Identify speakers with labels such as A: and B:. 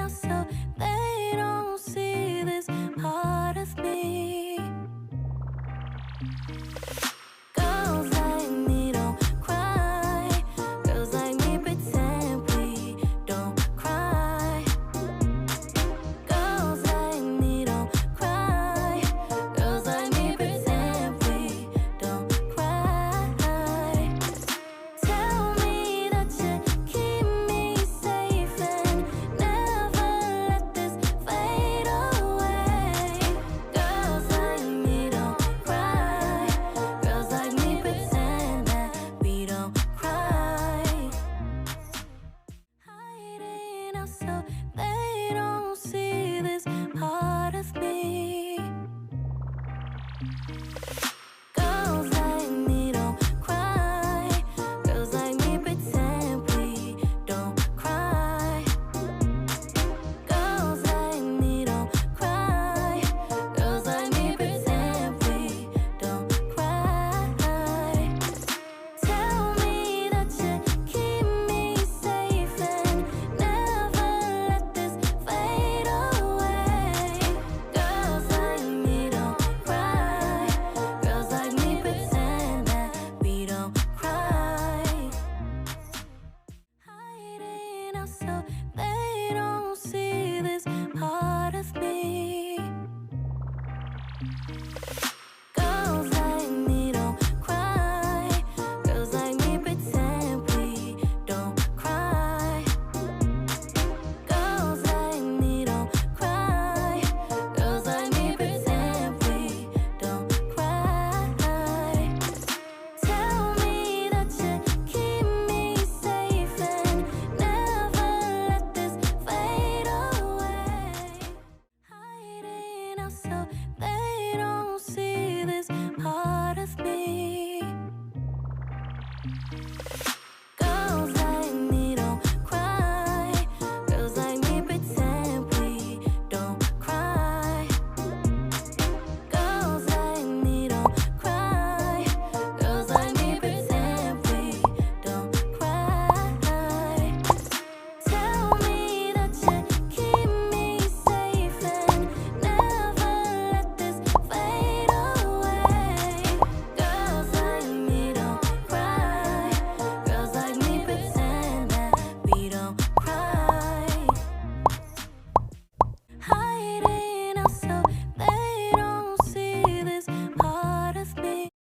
A: out so they don't see this part of me. Girls like me don't cry. Girls like me pretend we don't cry. Girls like me don't cry. Girls like me pretend we don't cry. Tell me that you keep me safe and never let this fade away. Girls like me don't cry. Girls like me pretend that we don't cry. Hiding out so they don't see this part of me. Girls like me don't cry. Girls like me pretend we don't cry. Girls like me don't cry. Girls like me pretend we don't cry. Tell me that you keep me safe and never let this fade away. Girls like me don't cry. Girls like me pretend that we don't cry. Hiding out so they